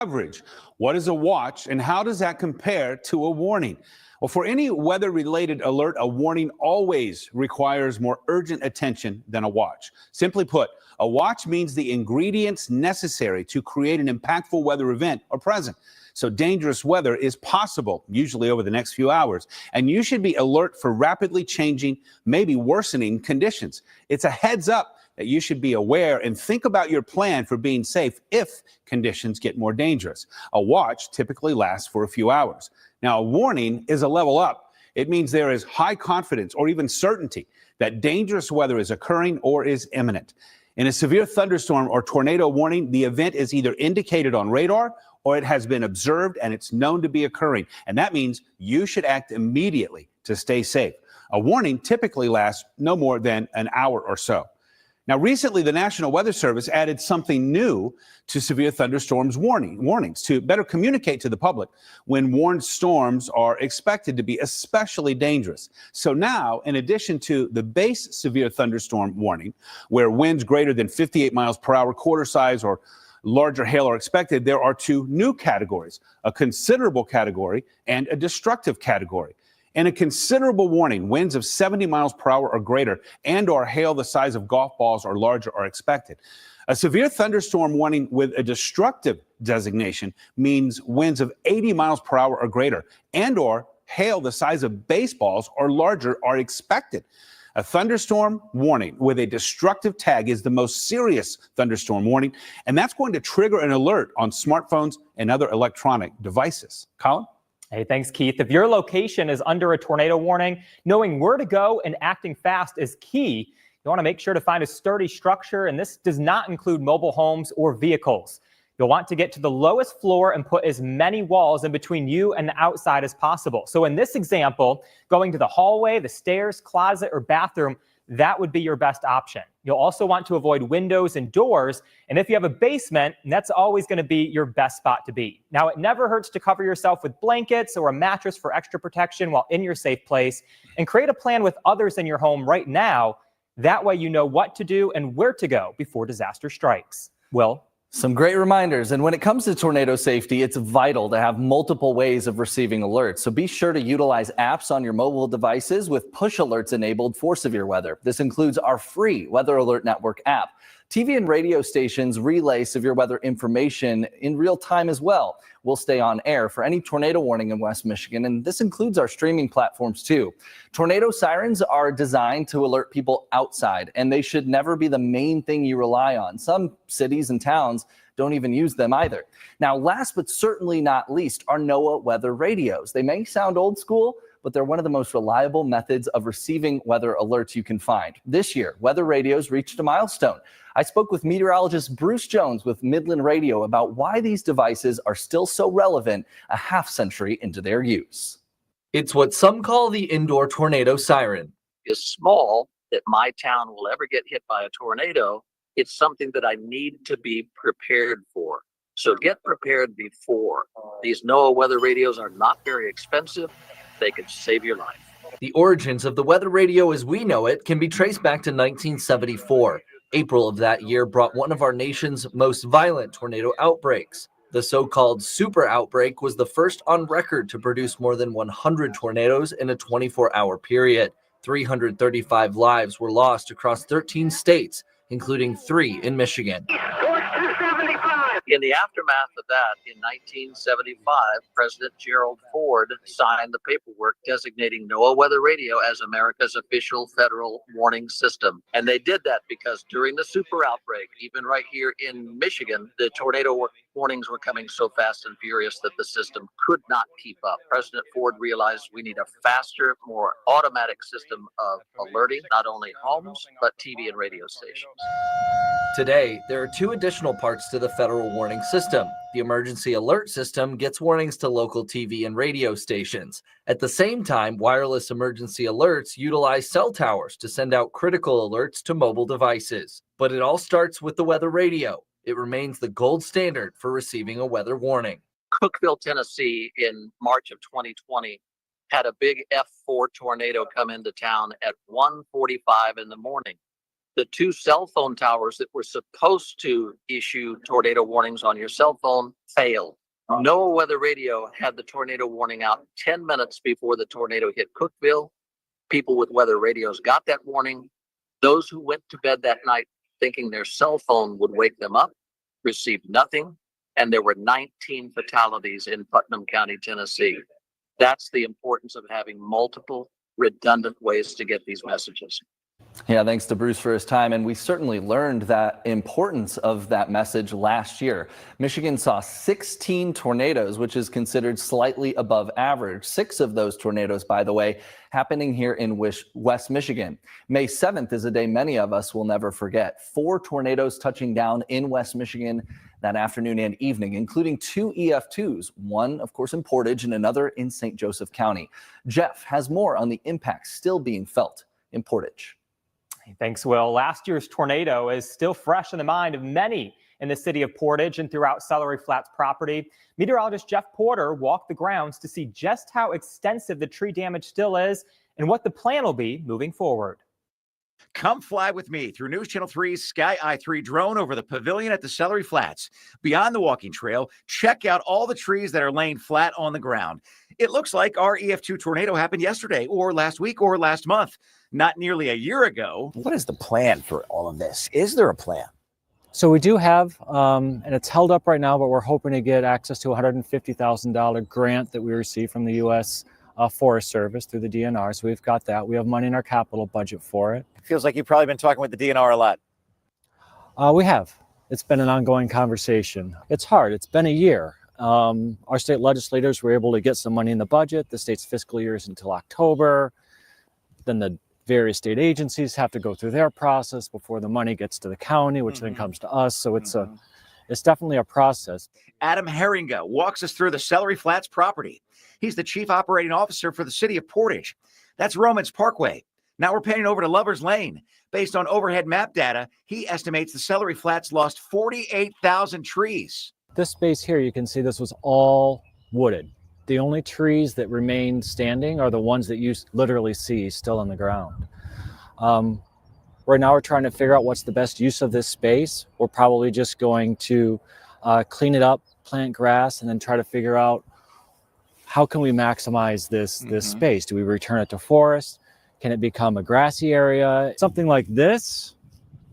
Coverage. What is a watch and how does that compare to a warning? Well, for any weather-related alert, a warning always requires more urgent attention than a watch. Simply put, a watch means the ingredients necessary to create an impactful weather event are present. So dangerous weather is possible, usually over the next few hours, and you should be alert for rapidly changing, maybe worsening conditions. It's a heads up that you should be aware and think about your plan for being safe if conditions get more dangerous. A watch typically lasts for a few hours. Now, a warning is a level up. It means there is high confidence or even certainty that dangerous weather is occurring or is imminent. In a severe thunderstorm or tornado warning, the event is either indicated on radar or it has been observed and it's known to be occurring. And that means you should act immediately to stay safe. A warning typically lasts no more than an hour or so. Now, recently, the National Weather Service added something new to severe thunderstorms warnings to better communicate to the public when warned storms are expected to be especially dangerous. So now, in addition to the base severe thunderstorm warning, where winds greater than 58 miles per hour, quarter size, or larger hail are expected, there are two new categories, a considerable category and a destructive category. And a considerable warning, winds of 70 miles per hour or greater and or hail the size of golf balls or larger are expected. A severe thunderstorm warning with a destructive designation means winds of 80 miles per hour or greater and or hail the size of baseballs or larger are expected. A thunderstorm warning with a destructive tag is the most serious thunderstorm warning, and that's going to trigger an alert on smartphones and other electronic devices. Colin? Hey, thanks, Keith. If your location is under a tornado warning, knowing where to go and acting fast is key. You want to make sure to find a sturdy structure, and this does not include mobile homes or vehicles. You'll want to get to the lowest floor and put as many walls in between you and the outside as possible. So in this example, going to the hallway, the stairs, closet, or bathroom, that would be your best option. You'll also want to avoid windows and doors. And if you have a basement, that's always going to be your best spot to be. Now, it never hurts to cover yourself with blankets or a mattress for extra protection while in your safe place, and create a plan with others in your home right now. That way you know what to do and where to go before disaster strikes. Will? Some great reminders. And when it comes to tornado safety, it's vital to have multiple ways of receiving alerts. So be sure to utilize apps on your mobile devices with push alerts enabled for severe weather. This includes our free Weather Alert Network app. TV and radio stations relay severe weather information in real time as well. We'll stay on air for any tornado warning in West Michigan, and this includes our streaming platforms too. Tornado sirens are designed to alert people outside, and they should never be the main thing you rely on. Some cities and towns don't even use them either. Now, last but certainly not least are NOAA weather radios. They may sound old school, but they're one of the most reliable methods of receiving weather alerts you can find. This year, weather radios reached a milestone. I spoke with meteorologist Bruce Jones with Midland Radio about why these devices are still so relevant a half century into their use. It's what some call the indoor tornado siren. Is small that my town will ever get hit by a tornado. It's something that I need to be prepared for. So get prepared before. These NOAA weather radios are not very expensive. They can save your life. The origins of the weather radio as we know it can be traced back to 1974. April of that year brought one of our nation's most violent tornado outbreaks. The so-called super outbreak was the first on record to produce more than 100 tornadoes in a 24-hour period. 335 lives were lost across 13 states, including 3 in Michigan. In the aftermath of that, in 1975, President Gerald Ford signed the paperwork designating NOAA Weather Radio as America's official federal warning system. And they did that because during the super outbreak, even right here in Michigan, the tornado warnings were coming so fast and furious that the system could not keep up. President Ford realized we need a faster, more automatic system of alerting not only homes, but TV and radio stations. Today, there are 2 additional parts to the federal warning system. The emergency alert system gets warnings to local TV and radio stations. At the same time, wireless emergency alerts utilize cell towers to send out critical alerts to mobile devices. But it all starts with the weather radio. It remains the gold standard for receiving a weather warning. Cookeville, Tennessee, in March of 2020, had a big F4 tornado come into town at 1:45 in the morning. The 2 cell phone towers that were supposed to issue tornado warnings on your cell phone failed. NOAA Weather Radio had the tornado warning out 10 minutes before the tornado hit Cookeville. People with weather radios got that warning. Those who went to bed that night thinking their cell phone would wake them up received nothing. And there were 19 fatalities in Putnam County, Tennessee. That's the importance of having multiple redundant ways to get these messages. Yeah, thanks to Bruce for his time. And we certainly learned that importance of that message last year. Michigan saw 16 tornadoes, which is considered slightly above average. 6 of those tornadoes, by the way, happening here in West Michigan. May 7th is a day many of us will never forget. 4 tornadoes touching down in West Michigan that afternoon and evening, including 2 EF2s, one, of course, in Portage and another in St. Joseph County. Jeff has more on the impacts still being felt in Portage. Thanks, Will. Last year's tornado is still fresh in the mind of many in the city of Portage and throughout Celery Flats property. Meteorologist Jeff Porter walked the grounds to see just how extensive the tree damage still is and what the plan will be moving forward. Come fly with me through News Channel 3's Sky Eye 3 drone over the pavilion at the Celery Flats. Beyond the walking trail, check out all the trees that are laying flat on the ground. It looks like our EF2 tornado happened yesterday or last week or last month, not nearly a year ago. What is the plan for all of this? Is there a plan? So we do have, and it's held up right now, but we're hoping to get access to a $150,000 grant that we received from the U.S. Forest Service through the DNR. So we've got that. We have money in our capital budget for it. Feels like you've probably been talking with the DNR a lot. We have. It's been an ongoing conversation. It's hard. It's been a year. Our state legislators were able to get some money in the budget. The state's fiscal year is until October. Then the various state agencies have to go through their process before the money gets to the county, which then comes to us. So it's definitely a process. Adam Herringa walks us through the Celery Flats property. He's the chief operating officer for the city of Portage. That's Romans Parkway. Now we're panning over to Lover's Lane. Based on overhead map data, he estimates the Celery Flats lost 48,000 trees. This space here, you can see this was all wooded. The only trees that remained standing are the ones that you literally see still on the ground. Right now we're trying to figure out what's the best use of this space. We're probably just going to clean it up, plant grass, and then try to figure out how can we maximize this space? Do we return it to forest? Can it become a grassy area? Something like this,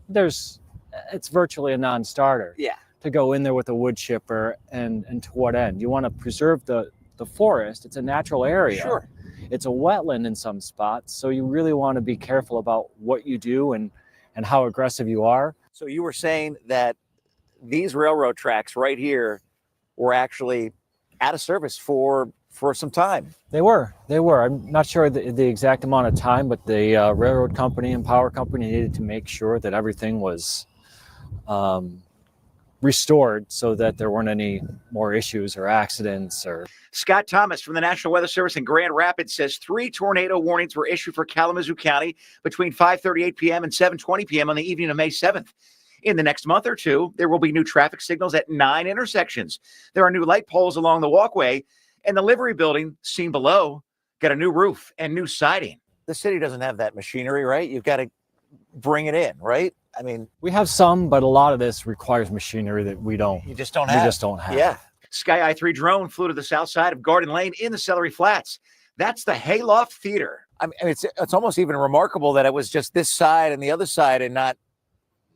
it's virtually a non-starter. Yeah. To go in there with a wood chipper and to what end? You want to preserve the forest. It's a natural area. Sure. It's a wetland in some spots. So you really want to be careful about what you do and how aggressive you are. So you were saying that these railroad tracks right here were actually out of service for some time. They were. I'm not sure the exact amount of time, but the railroad company and power company needed to make sure that everything was restored so that there weren't any more issues or accidents. Scott Thomas from the National Weather Service in Grand Rapids says 3 tornado warnings were issued for Kalamazoo County between 5:38 p.m. and 7:20 p.m. on the evening of May 7th. In the next month or two, there will be new traffic signals at 9 intersections. There are new light poles along the walkway, and the livery building, seen below, got a new roof and new siding. The city doesn't have that machinery, right? You've got to bring it in, right? I mean, we have some, but a lot of this requires machinery that we don't. You just don't have. We just don't have. Yeah. Sky Eye 3 drone flew to the south side of Garden Lane in the Celery Flats. That's the Hayloft Theater. I mean, it's almost even remarkable that it was just this side and the other side and not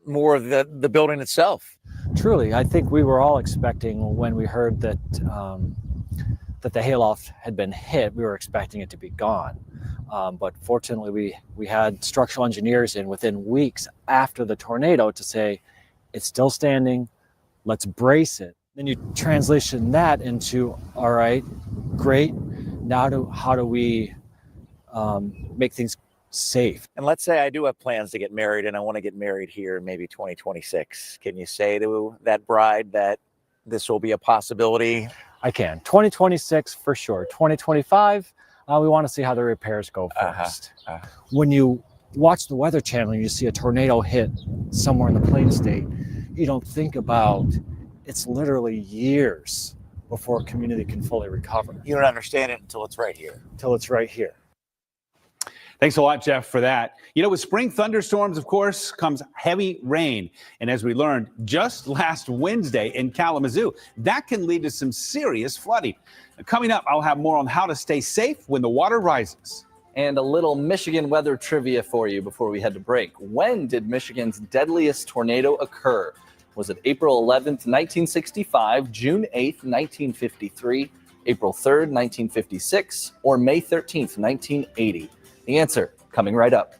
more of the building itself. Truly, I think we were all expecting when we heard that that the hayloft had been hit, we were expecting it to be gone. But fortunately, we had structural engineers in within weeks after the tornado to say, it's still standing, let's brace it. Then you translation that into, all right, great, now how do we make things safe? And let's say I do have plans to get married and I want to get married here in maybe 2026. Can you say to that bride that this will be a possibility? I can. 2026 for sure. 2025, we want to see how the repairs go first. When you watch the Weather Channel and you see a tornado hit somewhere in the Plain State, you don't think about it's literally years before a community can fully recover. You don't understand it until it's right here. Until it's right here. Thanks a lot, Jeff, for that. You know, with spring thunderstorms, of course, comes heavy rain. And as we learned just last Wednesday in Kalamazoo, that can lead to some serious flooding. Coming up, I'll have more on how to stay safe when the water rises. And a little Michigan weather trivia for you before we head to break. When did Michigan's deadliest tornado occur? Was it April 11th, 1965, June 8th, 1953, April 3rd, 1956, or May 13th, 1980? The answer coming right up.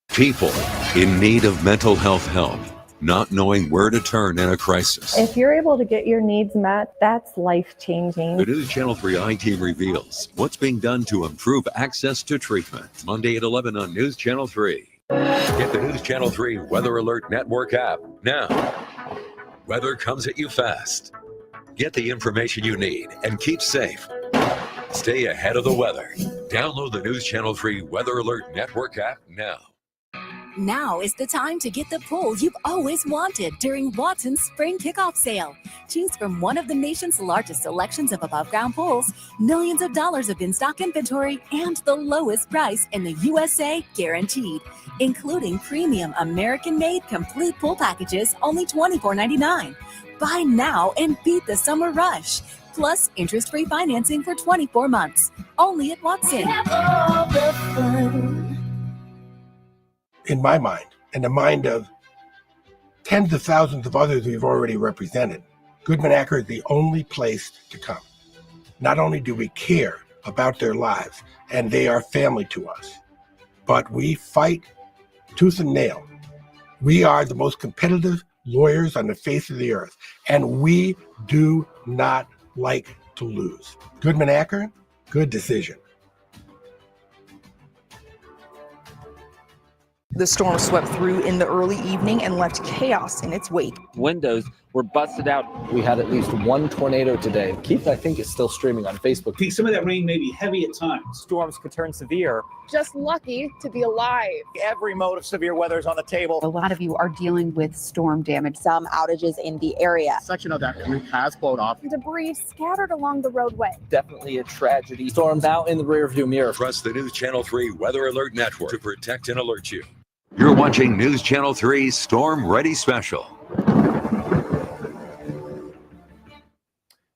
People in need of mental health help, not knowing where to turn in a crisis. If you're able to get your needs met, that's life-changing. The News Channel 3 I-Team reveals what's being done to improve access to treatment. Monday at 11 on News Channel 3. Get the News Channel 3 Weather Alert Network app now. Weather comes at you fast. Get the information you need and keep safe. Stay ahead of the weather. Download the News Channel 3 Weather Alert Network app now. Now is the time to get the pool you've always wanted during Watson's Spring Kickoff Sale. Choose from one of the nation's largest selections of above-ground pools, millions of dollars of in-stock inventory, and the lowest price in the USA guaranteed, including premium American-made complete pool packages, only $24.99. Buy now and beat the summer rush. Plus interest-free financing for 24 months. Only at Watson. In my mind, and the mind of tens of thousands of others we've already represented, Goodman Acker is the only place to come. Not only do we care about their lives, and they are family to us, but we fight tooth and nail. We are the most competitive lawyers on the face of the earth, and we do not like to lose. Goodman Acker, good decision. The storm swept through in the early evening and left chaos in its wake. Windows were busted out. We had at least one tornado today. Keith, I think, is still streaming on Facebook. Some of that rain may be heavy at times. Storms could turn severe. Just lucky to be alive. Every mode of severe weather is on the table. A lot of you are dealing with storm damage. Some outages in the area. Section of that roof has blown off. Debris scattered along the roadway. Definitely a tragedy. Storms out in the rearview mirror. Trust the News Channel 3 Weather Alert Network to protect and alert you. You're watching News Channel 3 Storm Ready Special.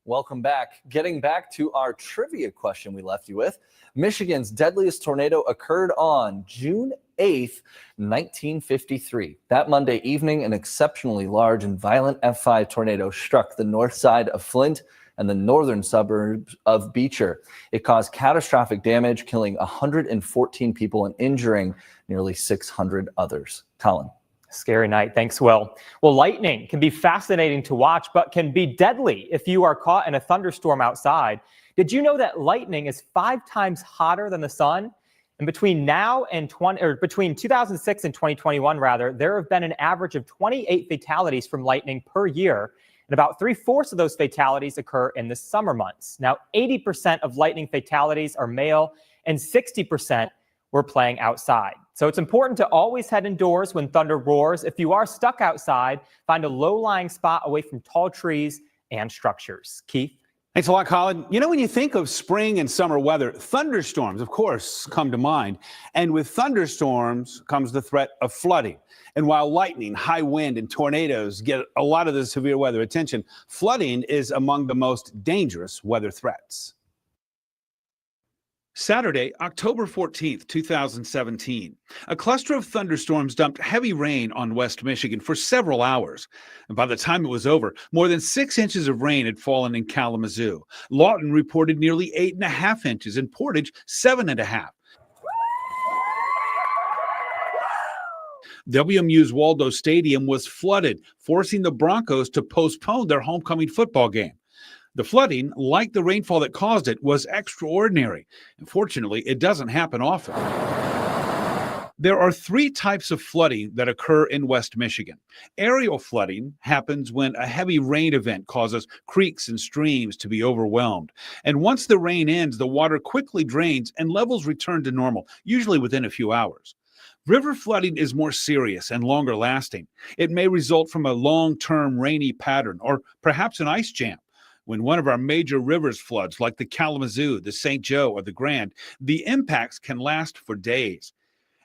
Welcome back. Getting back to our trivia question we left you with. Michigan's deadliest tornado occurred on June 8th, 1953. That Monday evening, an exceptionally large and violent F5 tornado struck the north side of Flint and the northern suburbs of Beecher. It caused catastrophic damage, killing 114 people and injuring nearly 600 others. Colin. Scary night. Thanks, Will. Well, lightning can be fascinating to watch, but can be deadly if you are caught in a thunderstorm outside. Did you know that lightning is 5 times hotter than the sun? And between now and between 2006 and 2021, rather, there have been an average of 28 fatalities from lightning per year. And about 3/4 of those fatalities occur in the summer months. Now, 80% of lightning fatalities are male and 60% were playing outside. So it's important to always head indoors when thunder roars. If you are stuck outside, find a low-lying spot away from tall trees and structures. Keith? Thanks a lot, Colin. You know, when you think of spring and summer weather, thunderstorms, of course, come to mind. And with thunderstorms comes the threat of flooding. And while lightning, high wind, and tornadoes get a lot of the severe weather attention, flooding is among the most dangerous weather threats. Saturday, October 14th, 2017. A cluster of thunderstorms dumped heavy rain on West Michigan for several hours. And by the time it was over, more than 6 inches of rain had fallen in Kalamazoo. Lawton reported nearly 8.5 inches and Portage 7.5. WMU's Waldo Stadium was flooded, forcing the Broncos to postpone their homecoming football game. The flooding, like the rainfall that caused it, was extraordinary. Unfortunately, it doesn't happen often. There are 3 types of flooding that occur in West Michigan. Aerial flooding happens when a heavy rain event causes creeks and streams to be overwhelmed. And once the rain ends, the water quickly drains and levels return to normal, usually within a few hours. River flooding is more serious and longer lasting. It may result from a long-term rainy pattern or perhaps an ice jam. When one of our major rivers floods, like the Kalamazoo, the St. Joe, or the Grand, the impacts can last for days.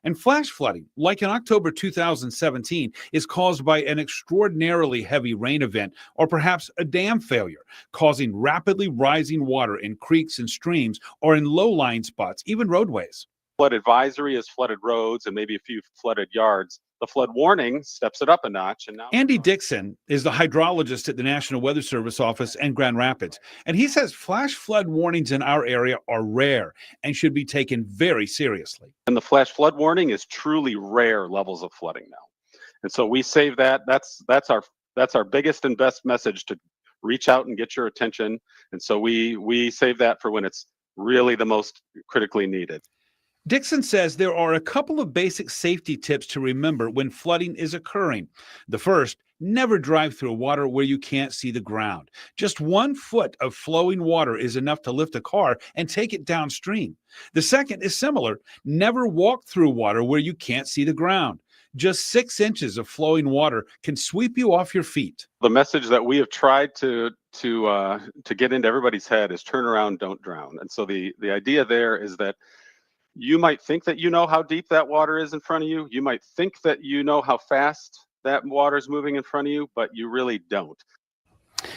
And flash flooding, like in October 2017, is caused by an extraordinarily heavy rain event or perhaps a dam failure, causing rapidly rising water in creeks and streams or in low-lying spots, even roadways. Flood advisory is flooded roads and maybe a few flooded yards. The flood warning steps it up a notch. And now Andy Dixon is the hydrologist at the National Weather Service office in Grand Rapids, and he says flash flood warnings in our area are rare and should be taken very seriously. And the flash flood warning is truly rare levels of flooding now. And so we save that. That's our biggest and best message, to reach out and get your attention. And so we save that for when it's really the most critically needed. Dixon says there are a couple of basic safety tips to remember when flooding is occurring. The first, never drive through water where you can't see the ground. Just 1 foot of flowing water is enough to lift a car and take it downstream. The second is similar. Never walk through water where you can't see the ground. Just 6 inches of flowing water can sweep you off your feet. The message that we have tried to get into everybody's head is turn around, don't drown. And so the idea there is that you might think that you know how deep that water is in front of you. You might think that you know how fast that water is moving in front of you, but you really don't.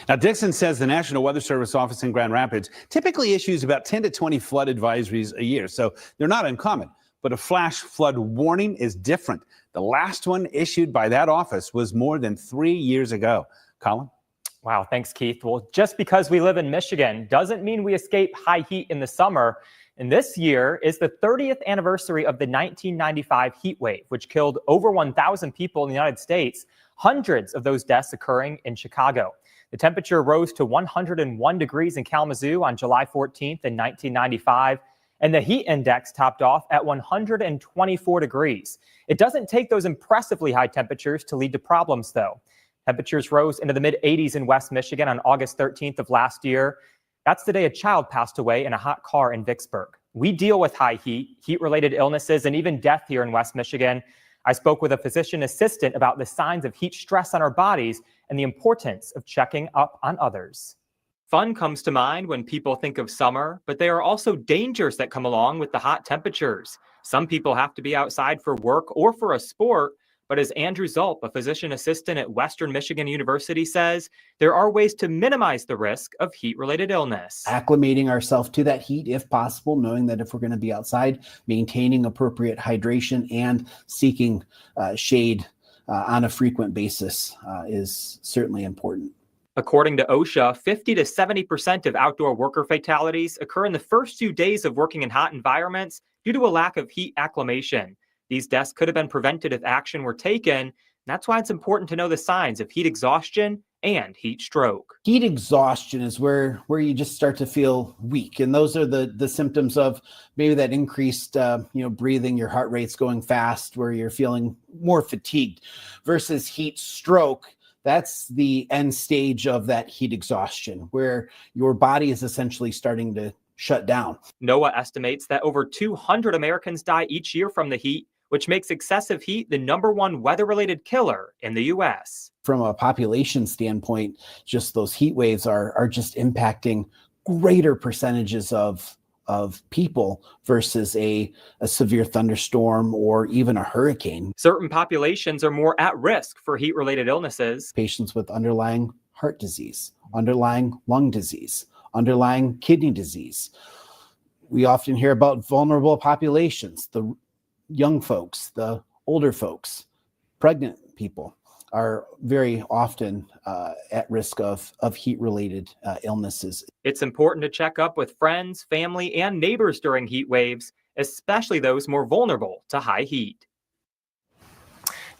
Now, Dixon says the National Weather Service office in Grand Rapids typically issues about 10 to 20 flood advisories a year, so they're not uncommon. But a flash flood warning is different. The last one issued by that office was more than 3 years ago. Colin? Wow, thanks, Keith. Well, just because we live in Michigan doesn't mean we escape high heat in the summer. And this year is the 30th anniversary of the 1995 heat wave, which killed over 1,000 people in the United States, hundreds of those deaths occurring in Chicago. The temperature rose to 101 degrees in Kalamazoo on July 14th in 1995, and the heat index topped off at 124 degrees. It doesn't take those impressively high temperatures to lead to problems, though. Temperatures rose into the mid-80s in West Michigan on August 13th of last year. That's the day a child passed away in a hot car in Vicksburg. We deal with high heat, heat-related illnesses, and even death here in West Michigan. I spoke with a physician assistant about the signs of heat stress on our bodies and the importance of checking up on others. Fun comes to mind when people think of summer, but there are also dangers that come along with the hot temperatures. Some people have to be outside for work or for a sport, but as Andrew Zulp, a physician assistant at Western Michigan University, says, there are ways to minimize the risk of heat-related illness. Acclimating ourselves to that heat if possible, knowing that if we're going to be outside, maintaining appropriate hydration and seeking shade on a frequent basis is certainly important. According to OSHA, 50 to 70% of outdoor worker fatalities occur in the first few days of working in hot environments due to a lack of heat acclimation. These deaths could have been prevented if action were taken. That's why it's important to know the signs of heat exhaustion and heat stroke. Heat exhaustion is where you just start to feel weak. And those are the symptoms of maybe that increased breathing, your heart rate's going fast, where you're feeling more fatigued, versus heat stroke. That's the end stage of that heat exhaustion, where your body is essentially starting to shut down. NOAA estimates that over 200 Americans die each year from the heat, which makes excessive heat the #1 weather-related killer in the U.S. From a population standpoint, just those heat waves are just impacting greater percentages of people versus a severe thunderstorm or even a hurricane. Certain populations are more at risk for heat-related illnesses. Patients with underlying heart disease, underlying lung disease, underlying kidney disease. We often hear about vulnerable populations, the young folks, the older folks, pregnant people are very often at risk of heat-related illnesses. It's important to check up with friends, family, and neighbors during heat waves, especially those more vulnerable to high heat.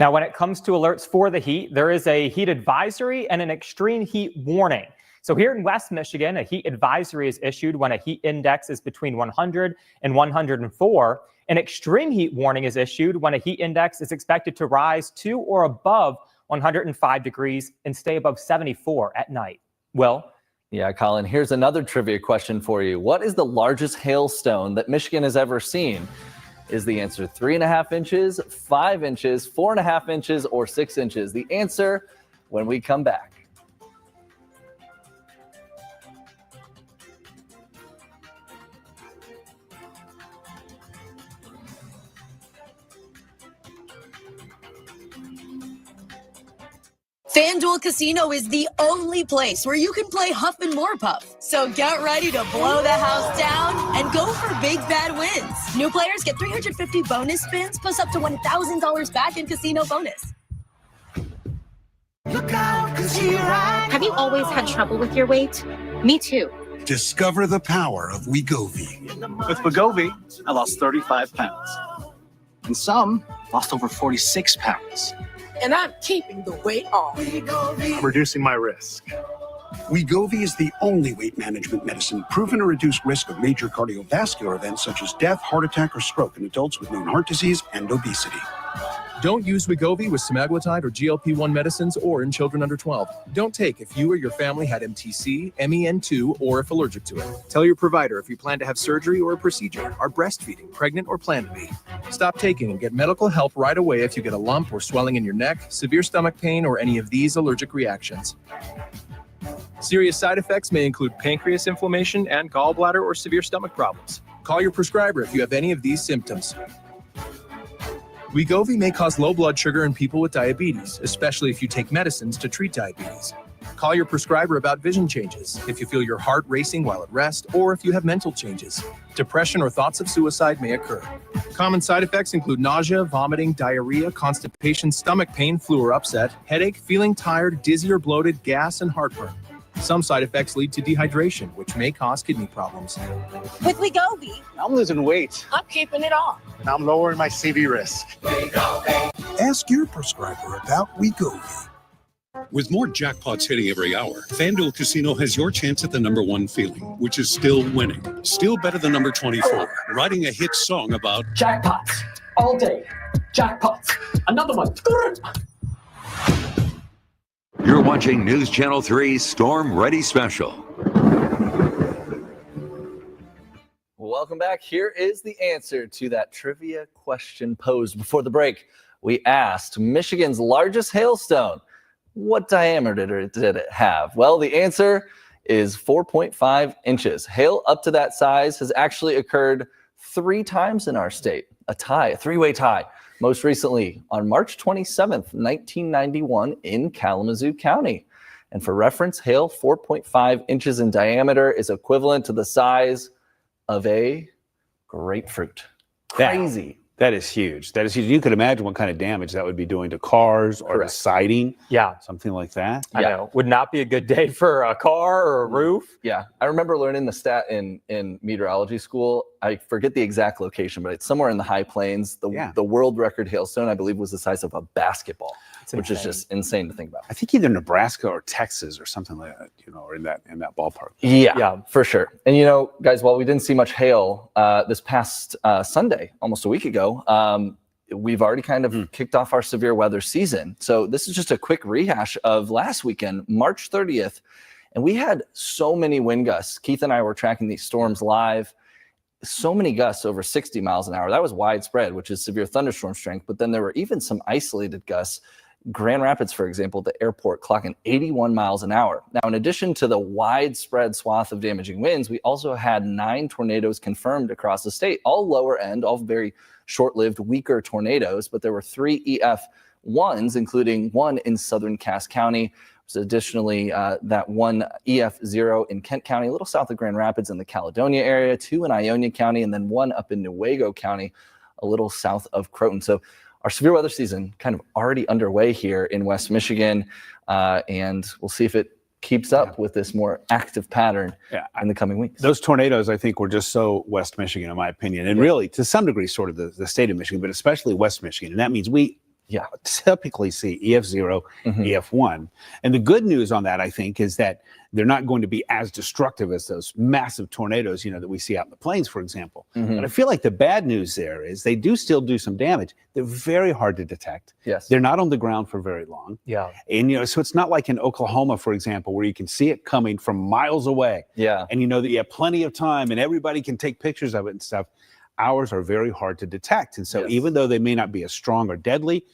Now, when it comes to alerts for the heat, there is a heat advisory and an extreme heat warning. So here in West Michigan, a heat advisory is issued when a heat index is between 100 and 104. An extreme heat warning is issued when a heat index is expected to rise to or above 105 degrees and stay above 74 at night. Will? Yeah, Colin, here's another trivia question for you. What is the largest hailstone that Michigan has ever seen? is the answer. 3.5 inches, 5 inches, 4.5 inches, or 6 inches. The answer when we come back. FanDuel Casino is the only place where you can play Huff and More Puff. So get ready to blow the house down and go for big bad wins. New players get 350 bonus spins plus up to $1,000 back in casino bonus. Look out, 'cause here Have you always had trouble with your weight? Me too. Discover the power of Wegovy. With Wegovy, I lost 35 pounds. And some lost over 46 pounds. And I'm keeping the weight off. I'm reducing my risk. Wegovy is the only weight management medicine proven to reduce risk of major cardiovascular events such as death, heart attack, or stroke in adults with known heart disease and obesity. Don't use Wegovy with semaglutide or GLP-1 medicines or in children under 12. Don't take if you or your family had MTC, MEN2, or if allergic to it. Tell your provider if you plan to have surgery or a procedure, are breastfeeding, pregnant, or plan to be. Stop taking and get medical help right away if you get a lump or swelling in your neck, severe stomach pain, or any of these allergic reactions. Serious side effects may include pancreas inflammation and gallbladder or severe stomach problems. Call your prescriber if you have any of these symptoms. Wegovy may cause low blood sugar in people with diabetes, especially if you take medicines to treat diabetes. Call your prescriber about vision changes, if you feel your heart racing while at rest, or if you have mental changes. Depression or thoughts of suicide may occur. Common side effects include nausea, vomiting, diarrhea, constipation, stomach pain, flu or upset, headache, feeling tired, dizzy or bloated, gas, and heartburn. Some side effects lead to dehydration, which may cause kidney problems. With Wegovy, I'm losing weight. I'm keeping it off. And I'm lowering my CV risk. Ask your prescriber about Wegovy. With more jackpots hitting every hour, FanDuel Casino has your chance at the #1 feeling, which is still winning. Still better than number 24, writing a hit song about jackpots all day. Jackpots. Another one. You're watching News Channel 3's Storm Ready Special. Welcome back. Here is the answer to that trivia question posed before the break. We asked Michigan's largest hailstone, what diameter did it have? Well, the answer is 4.5 inches. Hail up to that size has actually occurred 3 times in our state. A tie, a 3-way tie. Most recently on March 27th, 1991 in Kalamazoo County. And for reference, hail 4.5 inches in diameter is equivalent to the size of a grapefruit. Crazy. That is huge. That is huge. You could imagine what kind of damage that would be doing to cars or to siding. Yeah. Something like that. I know. Would not be a good day for a car or a roof. Yeah. I remember learning the stat in meteorology school. I forget the exact location, but it's somewhere in the high plains. The world record hailstone, I believe, was the size of a basketball, which is just insane to think about. I think either Nebraska or Texas or something like that, or in that ballpark. Yeah, for sure. And guys, while we didn't see much hail this past Sunday, almost a week ago, we've already kind of kicked off our severe weather season. So this is just a quick rehash of last weekend, March 30th. And we had so many wind gusts. Keith and I were tracking these storms live. So many gusts over 60 miles an hour. That was widespread, which is severe thunderstorm strength. But then there were even some isolated gusts. Grand Rapids, for example, the airport clocking 81 miles an hour. Now, in addition to the widespread swath of damaging winds, we also had 9 tornadoes confirmed across the state, all lower end, all very short-lived, weaker tornadoes. But there were 3 EF1s, including one in southern Cass County. There's additionally that one EF0 in Kent County, a little south of Grand Rapids in the Caledonia area, 2 in Ionia County, and then 1 up in Newaygo County, a little south of Croton. So our severe weather season kind of already underway here in West Michigan, and we'll see if it keeps up with this more active pattern in the coming weeks. Those tornadoes, I think, were just so West Michigan, in my opinion, and really, to some degree, sort of the state of Michigan, but especially West Michigan. And that means we typically see EF0, EF1. And the good news on that, I think, is that they're not going to be as destructive as those massive tornadoes, that we see out in the plains, for example. But I feel like the bad news there is they do still do some damage. They're very hard to detect. Yes. They're not on the ground for very long. Yeah. And, so it's not like in Oklahoma, for example, where you can see it coming from miles away. Yeah. And you know that you have plenty of time and everybody can take pictures of it and stuff. ours are very hard to detect. And so even though they may not be as strong or deadly,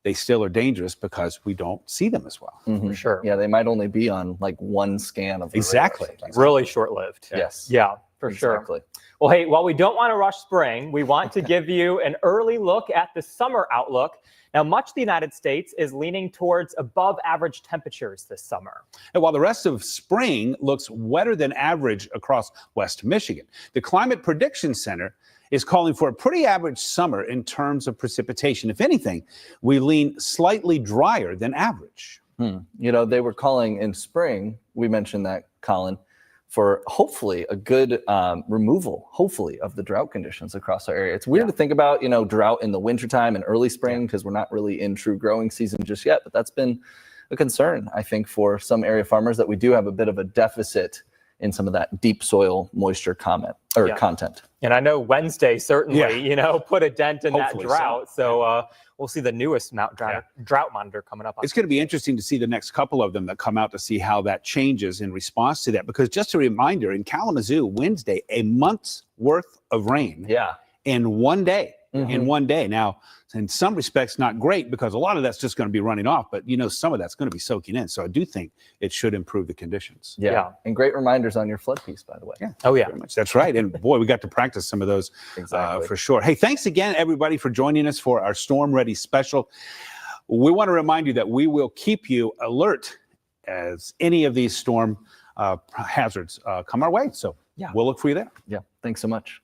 they still are dangerous because we don't see them as well. For sure. Yeah, they might only be on like one scan of the Exactly. radar. Really short-lived. Yes. Yeah, for sure. Exactly. Well, hey, while we don't want to rush spring, we want to give you an early look at the summer outlook. Now, much of the United States is leaning towards above average temperatures this summer. And while the rest of spring looks wetter than average across West Michigan, the Climate Prediction Center is calling for a pretty average summer in terms of precipitation. If anything, we lean slightly drier than average. You know, they were calling in spring, we mentioned that, Colin, for hopefully a good removal, hopefully, of the drought conditions across our area. It's weird to think about, you know, drought in the wintertime and early spring because we're not really in true growing season just yet. But that's been a concern, I think, for some area farmers, that we do have a bit of a deficit in some of that deep soil moisture content. And I know Wednesday certainly, you know, put a dent in Hopefully that drought. So we'll see the newest drought monitor coming up. It's going to be interesting to see the next couple of them that come out to see how that changes in response to that. Because just a reminder, in Kalamazoo, Wednesday, a month's worth of rain in one day. In one day. Now, in some respects, not great because a lot of that's just going to be running off, but you know, some of that's going to be soaking in. So I do think it should improve the conditions. Yeah. And great reminders on your flood piece, by the way. Yeah. Oh, yeah. Very much. That's right. And boy, we got to practice some of those for sure. Hey, thanks again, everybody, for joining us for our Storm Ready special. We want to remind you that we will keep you alert as any of these storm hazards come our way. So we'll look for you there. Yeah. Thanks so much.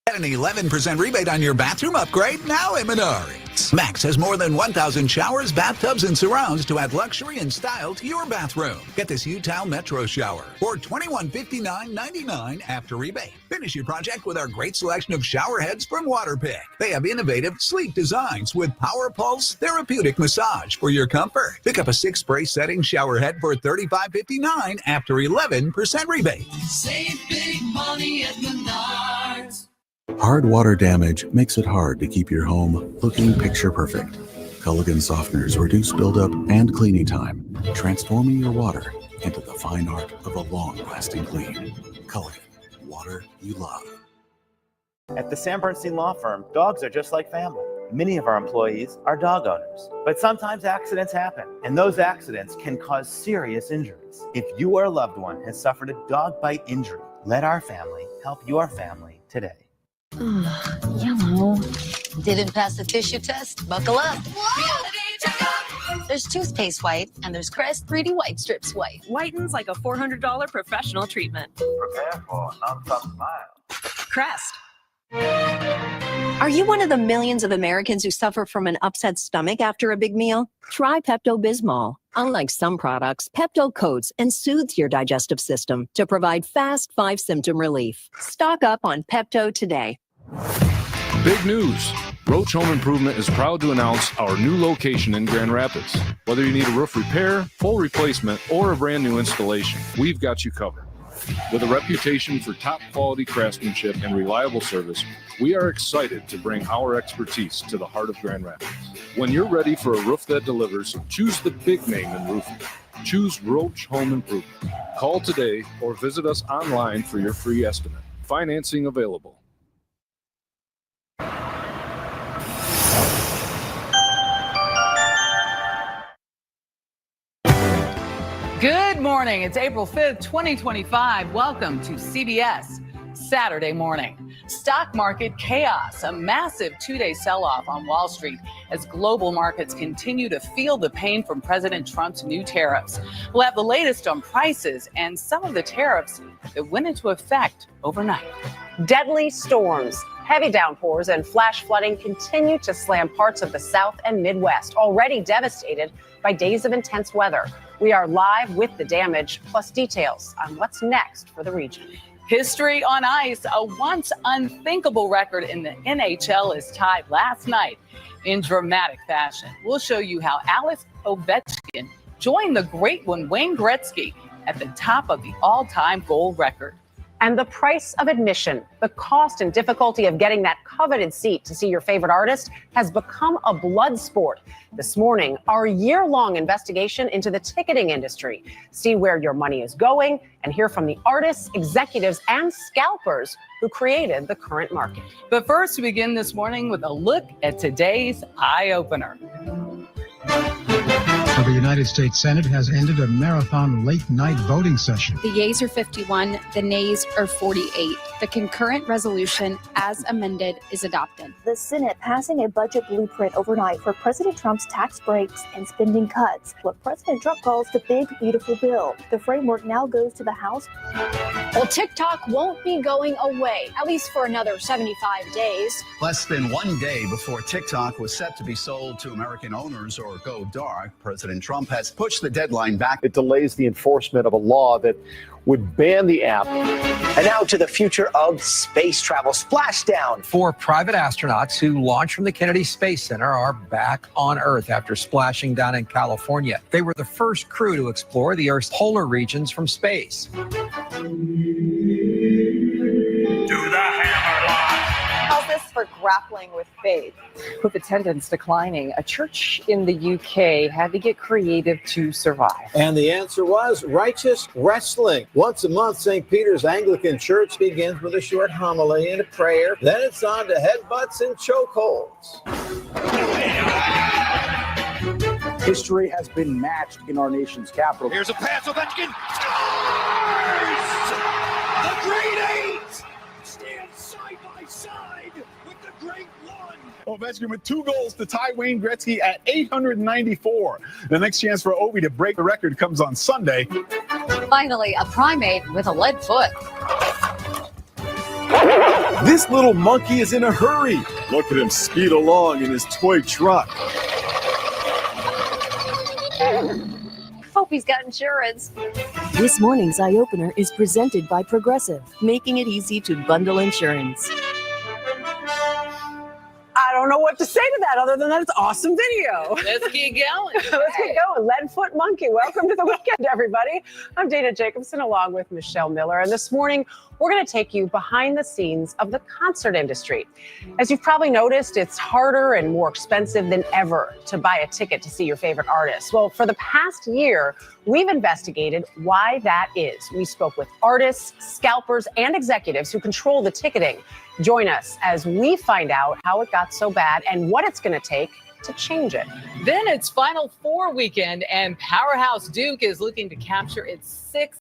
Get an 11% rebate on your bathroom upgrade now at Menards. Max has more than 1,000 showers, bathtubs, and surrounds to add luxury and style to your bathroom. Get this U-Towel Metro shower for $2159.99 after rebate. Finish your project with our great selection of shower heads from Waterpik. They have innovative, sleek designs with Power Pulse therapeutic massage for your comfort. Pick up a 6-spray setting shower head for $35.59 after 11% rebate. Save big money at Menards. Hard water damage makes it hard to keep your home looking picture perfect. Culligan softeners reduce buildup and cleaning time, transforming your water into the fine art of a long-lasting clean. Culligan, water you love. At the Sam Bernstein Law Firm, dogs are just like family. Many of our employees are dog owners, but sometimes accidents happen, and those accidents can cause serious injuries. If you or a loved one has suffered a dog bite injury, let our family help your family today. Yellow. Didn't pass the tissue test? Buckle up. There's toothpaste white and there's Crest 3D White Strips white. Whitens like a $400 professional treatment. Prepare for a non-stop smile. Crest. Are you one of the millions of Americans who suffer from an upset stomach after a big meal? Try Pepto-Bismol. Unlike some products, Pepto coats and soothes your digestive system to provide fast 5-symptom relief. Stock up on Pepto today. Big news! Roach Home Improvement is proud to announce our new location in Grand Rapids. Whether you need a roof repair, full replacement, or a brand new installation, we've got you covered. With a reputation for top quality craftsmanship and reliable service, we are excited to bring our expertise to the heart of Grand Rapids. When you're ready for a roof that delivers, choose the big name in roofing. Choose Roach Home Improvement. Call today or visit us online for your free estimate. Financing available. Good morning. It's April 5th, 2025. Welcome to CBS Saturday Morning. Stock market chaos, a massive two-day sell-off on Wall Street as global markets continue to feel the pain from President Trump's new tariffs. We'll have the latest on prices and some of the tariffs that went into effect overnight. Deadly storms, heavy downpours, and flash flooding continue to slam parts of the South and Midwest, already devastated by days of intense weather. We are live with the damage, plus details on what's next for the region. History on ice, a once unthinkable record in the NHL is tied last night in dramatic fashion. We'll show you how Alex Ovechkin joined the great one, Wayne Gretzky, at the top of the all-time goal record. And the price of admission, the cost and difficulty of getting that coveted seat to see your favorite artist has become a blood sport. This morning, our year-long investigation into the ticketing industry. See where your money is going and hear from the artists, executives, and scalpers who created the current market. But first, we begin this morning with a look at today's eye-opener. The United States Senate has ended a marathon late-night voting session. The yeas are 51, the nays are 48. The concurrent resolution, as amended, is adopted. The Senate passing a budget blueprint overnight for President Trump's tax breaks and spending cuts, what President Trump calls the big, beautiful bill. The framework now goes to the House. Well, TikTok won't be going away, at least for another 75 days. Less than 1 day before TikTok was set to be sold to American owners or go dark, President Trump has pushed the deadline back. It delays the enforcement of a law that would ban the app. And now to the future of space travel. Splashdown. 4 private astronauts who launched from the Kennedy Space Center are back on Earth after splashing down in California. They were the first crew to explore the Earth's polar regions from space. Do the hammerlock. How's this for grappling with faith? With attendance declining, a church in the UK had to get creative to survive. And the answer was righteous wrestling. Once a month, St. Peter's Anglican Church begins with a short homily and a prayer. Then it's on to headbutts and chokeholds. History has been matched in our nation's capital. Here's a pass. Ovechkin scores! The Great Eight stand side by side with the Great One. Ovechkin with 2 goals to tie Wayne Gretzky at 894. The next chance for Ovi to break the record comes on Sunday. Finally, a primate with a lead foot. This little monkey is in a hurry. Look at him speed along in his toy truck. Hope he's got insurance. This morning's Eye Opener is presented by Progressive, making it easy to bundle insurance. I don't know what to say to that other than that it's awesome video. Let's keep going. Let's get going. Leadfoot Monkey. Welcome to the weekend, everybody. I'm Dana Jacobson along with Michelle Miller. And this morning, we're going to take you behind the scenes of the concert industry. As you've probably noticed, it's harder and more expensive than ever to buy a ticket to see your favorite artist. Well, for the past year, we've investigated why that is. We spoke with artists, scalpers, and executives who control the ticketing. Join us as we find out how it got so bad and what it's going to take to change it. Then it's Final Four weekend, and Powerhouse Duke is looking to capture its 6th